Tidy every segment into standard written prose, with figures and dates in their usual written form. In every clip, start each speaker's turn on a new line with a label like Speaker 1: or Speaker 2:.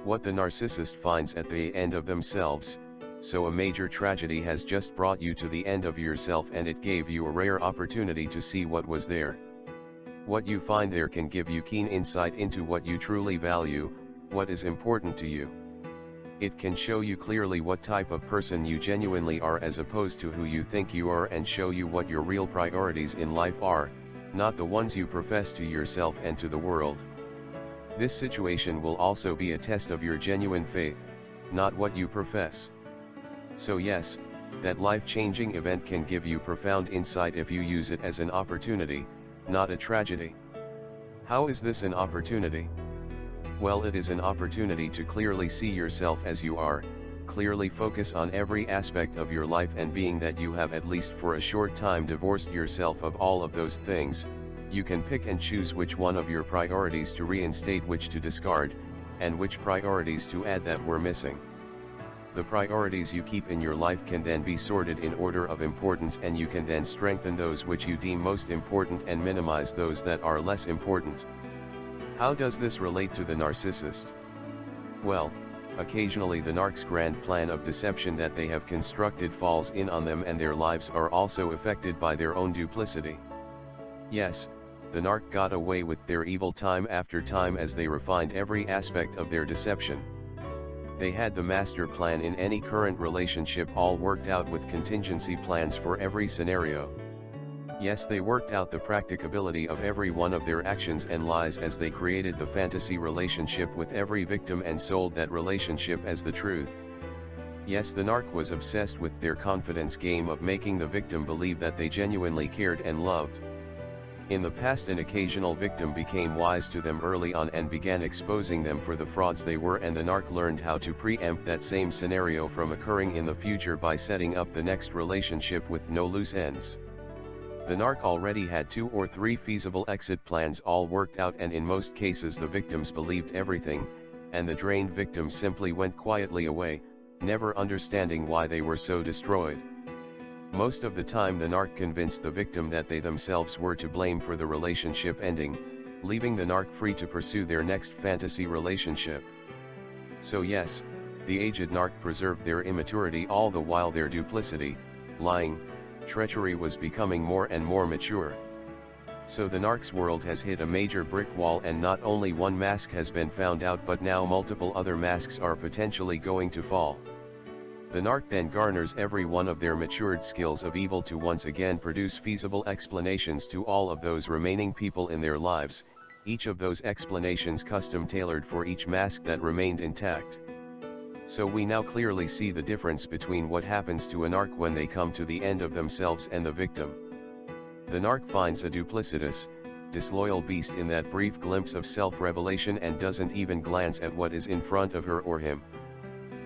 Speaker 1: What the narcissist finds at the end of themselves. So a major tragedy has just brought you to the end of yourself, and it gave you a rare opportunity to see what was there. What you find there can give you keen insight into what you truly value, what is important to you. It can show you clearly what type of person you genuinely are as opposed to who you think you are, and show you what your real priorities in life are, not the ones you profess to yourself and to the world. This situation will also be a test of your genuine faith, not what you profess. So yes, that life-changing event can give you profound insight if you use it as an opportunity, not a tragedy. How is this an opportunity? Well, it is an opportunity to clearly see yourself as you are, clearly focus on every aspect of your life and being that you have at least for a short time divorced yourself of all of those things. You can pick and choose which one of your priorities to reinstate, which to discard, and which priorities to add that were missing. The priorities you keep in your life can then be sorted in order of importance, and you can then strengthen those which you deem most important and minimize those that are less important. How does this relate to the narcissist? Well, occasionally the narc's grand plan of deception that they have constructed falls in on them, and their lives are also affected by their own duplicity. Yes, the narc got away with their evil time after time as they refined every aspect of their deception. They had the master plan in any current relationship all worked out with contingency plans for every scenario. Yes, they worked out the practicability of every one of their actions and lies as they created the fantasy relationship with every victim and sold that relationship as the truth. Yes, the narc was obsessed with their confidence game of making the victim believe that they genuinely cared and loved. In the past, an occasional victim became wise to them early on and began exposing them for the frauds they were, and the narc learned how to preempt that same scenario from occurring in the future by setting up the next relationship with no loose ends. The narc already had 2 or 3 feasible exit plans all worked out, and in most cases the victims believed everything, and the drained victims simply went quietly away, never understanding why they were so destroyed. Most of the time the narc convinced the victim that they themselves were to blame for the relationship ending, leaving the narc free to pursue their next fantasy relationship. So yes, the aged narc preserved their immaturity all the while their duplicity, lying, treachery was becoming more and more mature. So the narc's world has hit a major brick wall, and not only one mask has been found out, but now multiple other masks are potentially going to fall. The narc then garners every one of their matured skills of evil to once again produce feasible explanations to all of those remaining people in their lives, each of those explanations custom tailored for each mask that remained intact. So we now clearly see the difference between what happens to a narc when they come to the end of themselves and the victim. The narc finds a duplicitous, disloyal beast in that brief glimpse of self-revelation and doesn't even glance at what is in front of her or him.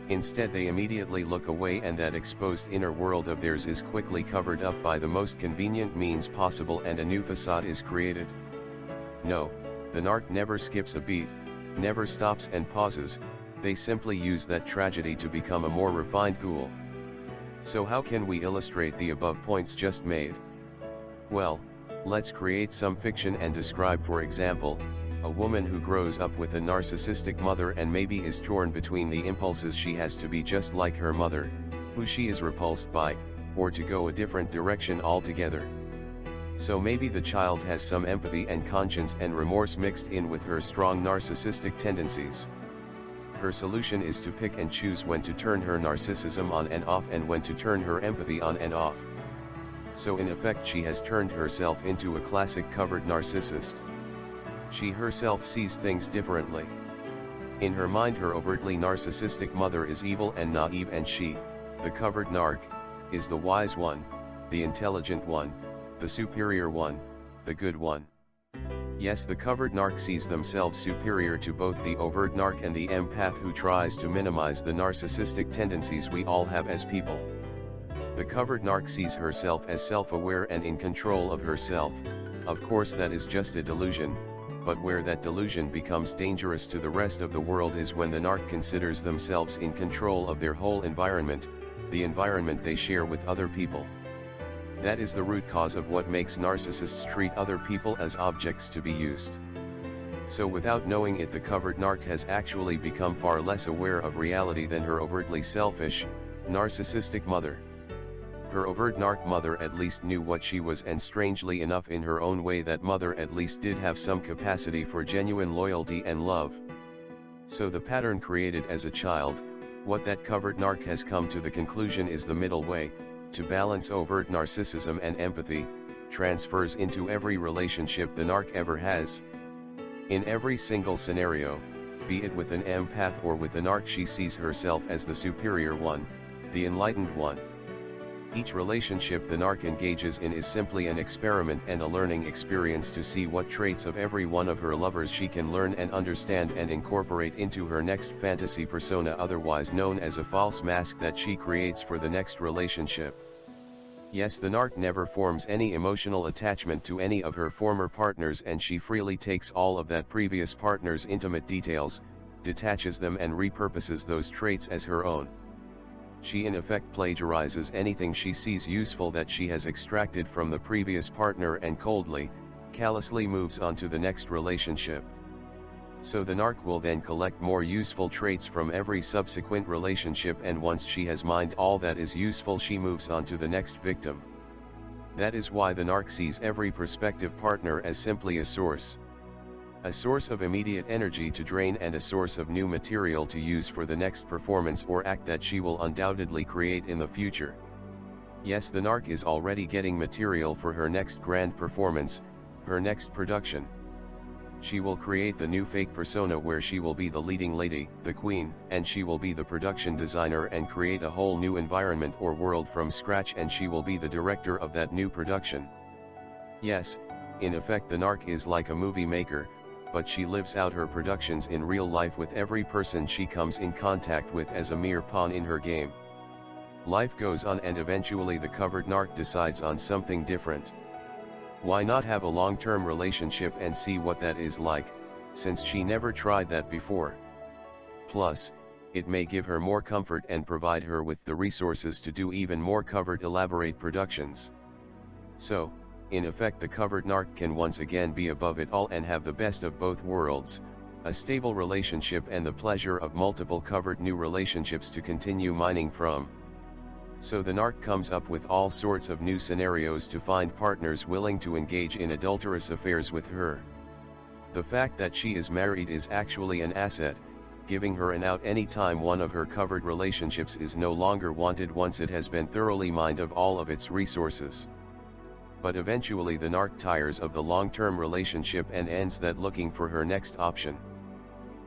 Speaker 1: Instead, they immediately look away, and that exposed inner world of theirs is quickly covered up by the most convenient means possible, and a new facade is created. No, the narc never skips a beat, never stops and pauses, they simply use that tragedy to become a more refined ghoul. So how can we illustrate the above points just made? Well, let's create some fiction and describe, for example, a woman who grows up with a narcissistic mother and maybe is torn between the impulses she has to be just like her mother, who she is repulsed by, or to go a different direction altogether. So maybe the child has some empathy and conscience and remorse mixed in with her strong narcissistic tendencies. Her solution is to pick and choose when to turn her narcissism on and off and when to turn her empathy on and off. So in effect she has turned herself into a classic covert narcissist. She herself sees things differently. In her mind, her overtly narcissistic mother is evil and naive, and she, the covert narc, is the wise one, the intelligent one, the superior one, the good one. Yes, the covert narc sees themselves superior to both the overt narc and the empath who tries to minimize the narcissistic tendencies we all have as people. The covert narc sees herself as self-aware and in control of herself. Of course that is just a delusion, but where that delusion becomes dangerous to the rest of the world is when the narc considers themselves in control of their whole environment, the environment they share with other people. That is the root cause of what makes narcissists treat other people as objects to be used. So without knowing it, the covert narc has actually become far less aware of reality than her overtly selfish, narcissistic mother. Her overt narc mother at least knew what she was, and strangely enough in her own way that mother at least did have some capacity for genuine loyalty and love. So the pattern created as a child, what that covert narc has come to the conclusion is the middle way, to balance overt narcissism and empathy, transfers into every relationship the narc ever has. In every single scenario, be it with an empath or with a narc, she sees herself as the superior one, the enlightened one. Each relationship the narc engages in is simply an experiment and a learning experience to see what traits of every one of her lovers she can learn and understand and incorporate into her next fantasy persona, otherwise known as a false mask that she creates for the next relationship. Yes, the narc never forms any emotional attachment to any of her former partners, and she freely takes all of that previous partner's intimate details, detaches them and repurposes those traits as her own. She in effect plagiarizes anything she sees useful that she has extracted from the previous partner and coldly, callously moves on to the next relationship. So the narc will then collect more useful traits from every subsequent relationship, and once she has mined all that is useful, she moves on to the next victim. That is why the narc sees every prospective partner as simply a source of immediate energy to drain and a source of new material to use for the next performance or act that she will undoubtedly create in the future. Yes, the narc is already getting material for her next grand performance, her next production. She will create the new fake persona where she will be the leading lady, the queen, and she will be the production designer and create a whole new environment or world from scratch, and she will be the director of that new production. Yes, in effect the narc is like a movie maker, but she lives out her productions in real life with every person she comes in contact with as a mere pawn in her game. Life goes on, and eventually the covert narc decides on something different. Why not have a long-term relationship and see what that is like, since she never tried that before? Plus, it may give her more comfort and provide her with the resources to do even more covert elaborate productions. So, in effect the covert narc can once again be above it all and have the best of both worlds, a stable relationship and the pleasure of multiple covert new relationships to continue mining from. So the narc comes up with all sorts of new scenarios to find partners willing to engage in adulterous affairs with her. The fact that she is married is actually an asset, giving her an out any time one of her covert relationships is no longer wanted once it has been thoroughly mined of all of its resources. But eventually the narc tires of the long-term relationship and ends that looking for her next option.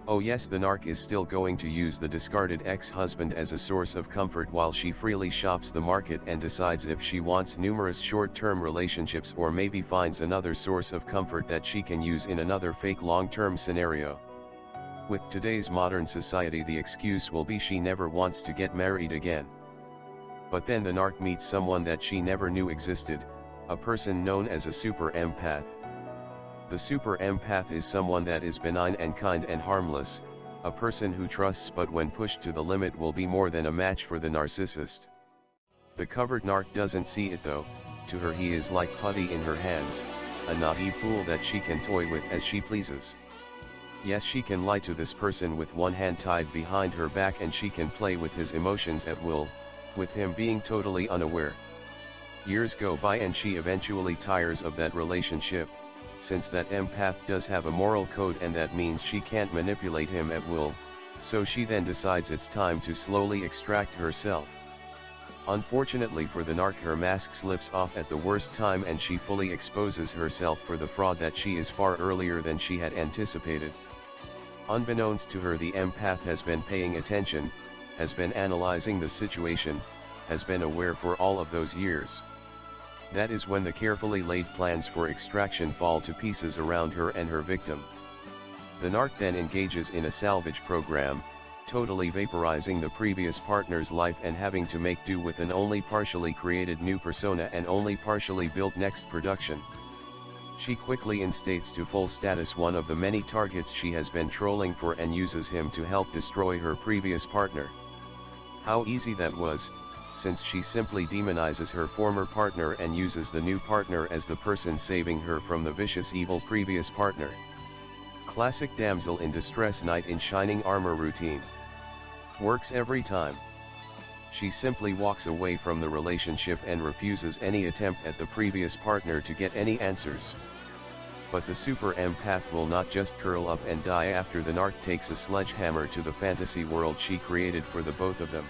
Speaker 1: Oh yes, the narc is still going to use the discarded ex-husband as a source of comfort while she freely shops the market and decides if she wants numerous short-term relationships or maybe finds another source of comfort that she can use in another fake long-term scenario. With today's modern society, the excuse will be she never wants to get married again. But then the narc meets someone that she never knew existed, a person known as a super empath. The super empath is someone that is benign and kind and harmless, a person who trusts but when pushed to the limit will be more than a match for the narcissist. The covert narc doesn't see it though. To her he is like putty in her hands, a naive fool that she can toy with as she pleases. Yes, she can lie to this person with one hand tied behind her back, and she can play with his emotions at will, with him being totally unaware. Years go by and she eventually tires of that relationship, since that empath does have a moral code and that means she can't manipulate him at will, so she then decides it's time to slowly extract herself. Unfortunately for the narc, her mask slips off at the worst time and she fully exposes herself for the fraud that she is far earlier than she had anticipated. Unbeknownst to her, the empath has been paying attention, has been analyzing the situation, has been aware for all of those years. That is when the carefully laid plans for extraction fall to pieces around her and her victim. The narc then engages in a salvage program, totally vaporizing the previous partner's life and having to make do with an only partially created new persona and only partially built next production. She quickly instates to full status one of the many targets she has been trolling for and uses him to help destroy her previous partner. How easy that was, since she simply demonizes her former partner and uses the new partner as the person saving her from the vicious evil previous partner. classic damsel in distress knight in shining armor routine. Works every time. She simply walks away from the relationship and refuses any attempt at the previous partner to get any answers. But the super empath will not just curl up and die after the narc takes a sledgehammer to the fantasy world she created for the both of them.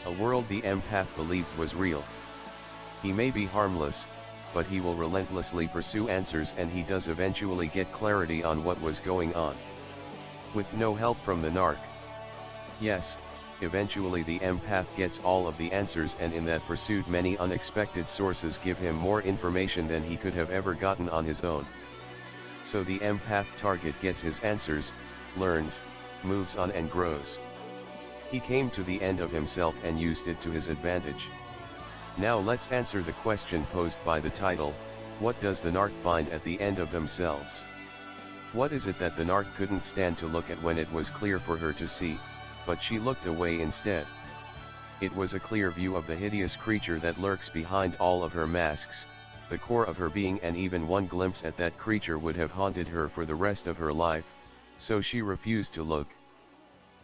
Speaker 1: A world the empath believed was real. He may be harmless, but he will relentlessly pursue answers, and he does eventually get clarity on what was going on. With no help from the narc. Yes, eventually the empath gets all of the answers, and in that pursuit many unexpected sources give him more information than he could have ever gotten on his own. So the empath target gets his answers, learns, moves on and grows. He came to the end of himself and used it to his advantage. Now let's answer the question posed by the title, what does the narc find at the end of themselves? What is it that the narc couldn't stand to look at when it was clear for her to see, but she looked away instead? It was a clear view of the hideous creature that lurks behind all of her masks, the core of her being, and even one glimpse at that creature would have haunted her for the rest of her life, so she refused to look.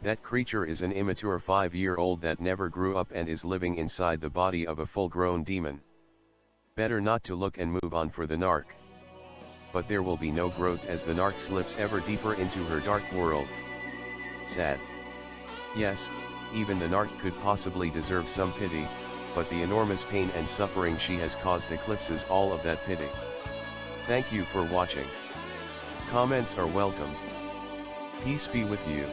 Speaker 1: That creature is an immature 5-year-old that never grew up and is living inside the body of a full-grown demon. Better not to look and move on for the narc. But there will be no growth as the narc slips ever deeper into her dark world. Sad. Yes, even the narc could possibly deserve some pity, but the enormous pain and suffering she has caused eclipses all of that pity. Thank you for watching. Comments are welcomed. Peace be with you.